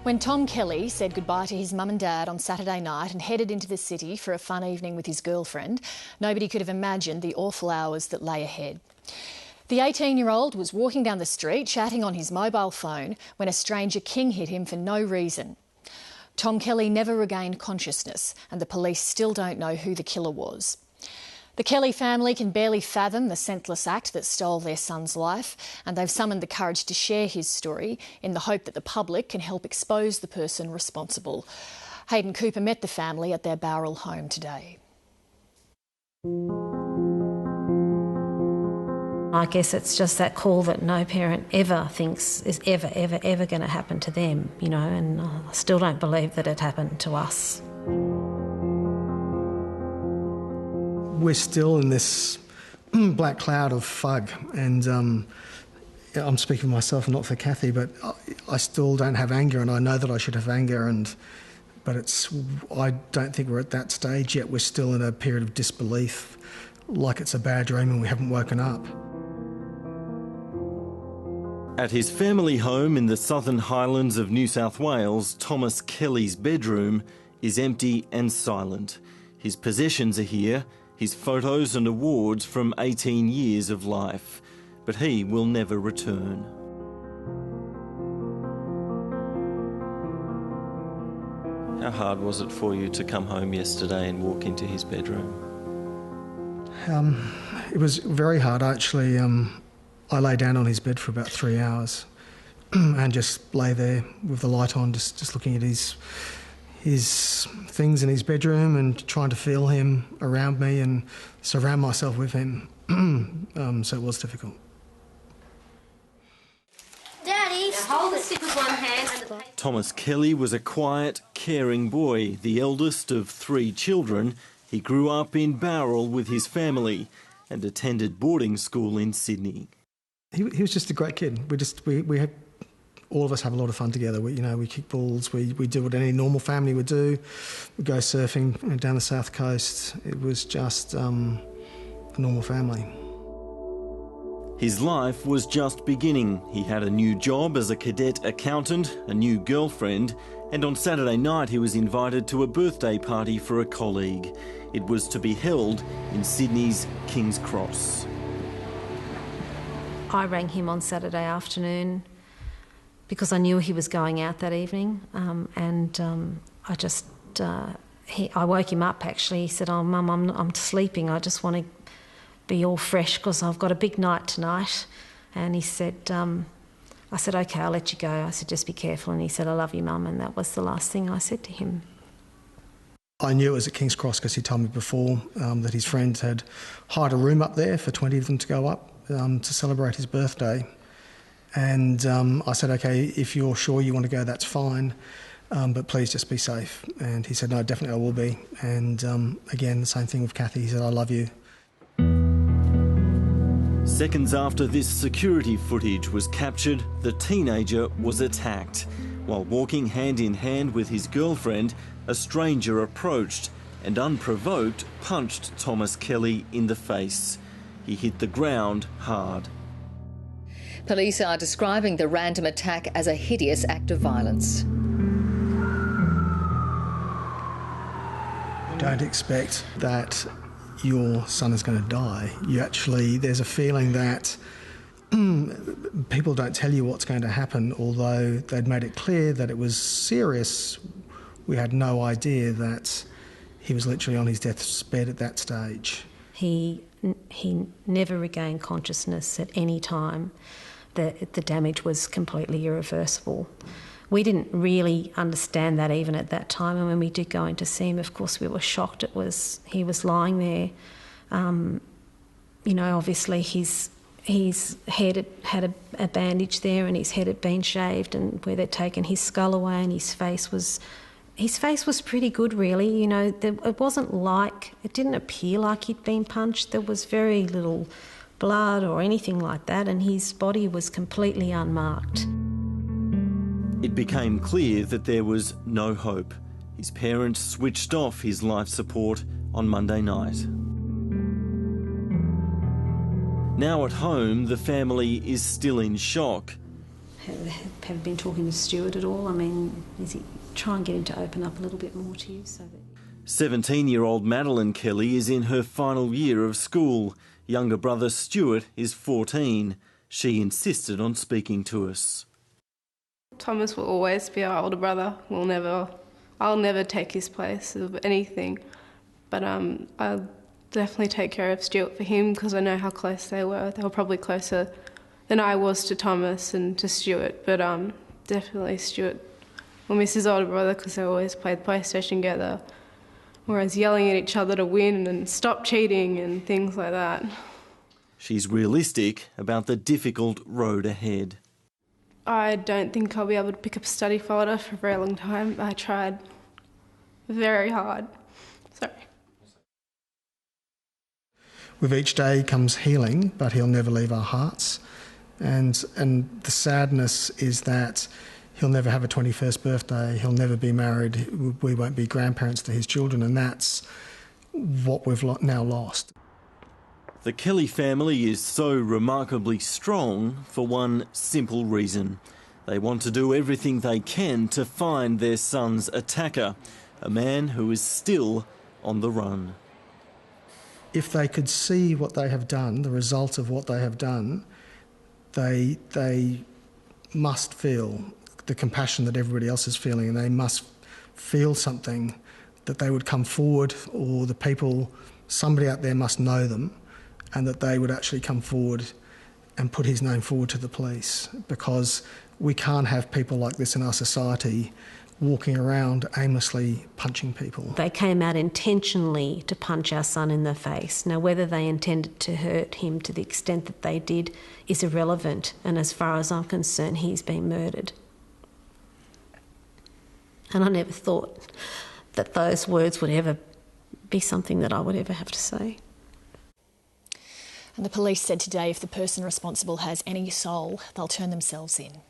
When Tom Kelly said goodbye to his mum and dad on Saturday night and headed into the city for a fun evening with his girlfriend, nobody could have imagined the awful hours that lay ahead. The 18-year-old was walking down the street chatting on his mobile phone when a stranger king hit him for no reason. Tom Kelly never regained consciousness and the police still don't know who the killer was. The Kelly family can barely fathom the senseless act that stole their son's life, and they've summoned the courage to share his story in the hope that the public can help expose the person responsible. Hayden Cooper met the family at their Bowral home today. I guess it's just that call that no parent ever thinks is ever going to happen to them, you know, and I still don't believe that it happened to us. We're still in this black cloud of fug, and I'm speaking for myself and not for Kathy, but I still don't have anger, and I know that I should have anger, but I don't think we're at that stage yet. We're still in a period of disbelief, like it's a bad dream and we haven't woken up. At his family home in the Southern Highlands of New South Wales, Thomas Kelly's bedroom is empty and silent. His possessions are here, his photos and awards from 18 years of life, but he will never return. How hard was it for you to come home yesterday and walk into his bedroom? It was very hard, actually. I lay down on his bed for about 3 hours and just lay there with the light on, just looking at his things in his bedroom and trying to feel him around me and surround myself with him. So it was difficult. Daddy, hold the stick with one hand. Thomas Kelly was a quiet, caring boy, the eldest of 3 children. He grew up in Bowral with his family and attended boarding school in Sydney. He was just a great kid. We had, all of us have a lot of fun together. We kick balls. We do what any normal family would do. We go surfing down the south coast. It was just a normal family. His life was just beginning. He had a new job as a cadet accountant, a new girlfriend, and on Saturday night he was invited to a birthday party for a colleague. It was to be held in Sydney's King's Cross. I rang him on Saturday afternoon because I knew he was going out that evening, I woke him up actually. He said, "Oh, Mum, I'm sleeping. I just want to be all fresh because I've got a big night tonight." And he said, I said, "OK, I'll let you go." I said, "Just be careful." And he said, "I love you, Mum." And that was the last thing I said to him. I knew it was at King's Cross because he told me before that his friends had hired a room up there for 20 of them to go up to celebrate his birthday. And I said, "OK, if you're sure you want to go, that's fine, but please just be safe." And he said, "No, definitely I will be." And again, the same thing with Kathy. He said, "I love you." Seconds after this security footage was captured, the teenager was attacked. While walking hand in hand with his girlfriend, a stranger approached and, unprovoked, punched Thomas Kelly in the face. He hit the ground hard. Police are describing the random attack as a hideous act of violence. Don't expect that your son is going to die. There's a feeling that people don't tell you what's going to happen, although they'd made it clear that it was serious. We had no idea that he was literally on his death's bed at that stage. He never regained consciousness at any time. The damage was completely irreversible. We didn't really understand that even at that time, and when we did go in to see him, of course, we were shocked. He was lying there. Obviously his head had a bandage there, and his head had been shaved, and where they'd taken his skull away, and his face was pretty good, really. It didn't appear like he'd been punched. There was very little blood or anything like that, and his body was completely unmarked. It became clear that there was no hope. His parents switched off his life support on Monday night. Now at home, the family is still in shock. have been talking to Stuart at all? I mean, try and get him to open up a little bit more to you so that... 17-year-old Madeline Kelly is in her final year of school. Younger brother Stuart is 14. She insisted on speaking to us. Thomas will always be our older brother. I'll never take his place of anything. But I'll definitely take care of Stuart for him because I know how close they were. They were probably closer than I was to Thomas and to Stuart. But definitely Stuart will miss his older brother because they always played PlayStation together. Whereas yelling at each other to win and stop cheating and things like that. She's realistic about the difficult road ahead. I don't think I'll be able to pick up a study folder for a very long time. I tried very hard. Sorry. With each day comes healing, but he'll never leave our hearts. And the sadness is that he'll never have a 21st birthday, he'll never be married, we won't be grandparents to his children, and that's what we've now lost. The Kelly family is so remarkably strong for one simple reason. They want to do everything they can to find their son's attacker, a man who is still on the run. If they could see what they have done, the result of what they have done, they must feel the compassion that everybody else is feeling, and they must feel something that they would come forward, or the people, somebody out there must know them, and that they would actually come forward and put his name forward to the police, because we can't have people like this in our society walking around aimlessly punching people. They came out intentionally to punch our son in the face. Now, whether they intended to hurt him to the extent that they did is irrelevant, and as far as I'm concerned, he's been murdered. And I never thought that those words would ever be something that I would ever have to say. And the police said today if the person responsible has any soul, they'll turn themselves in.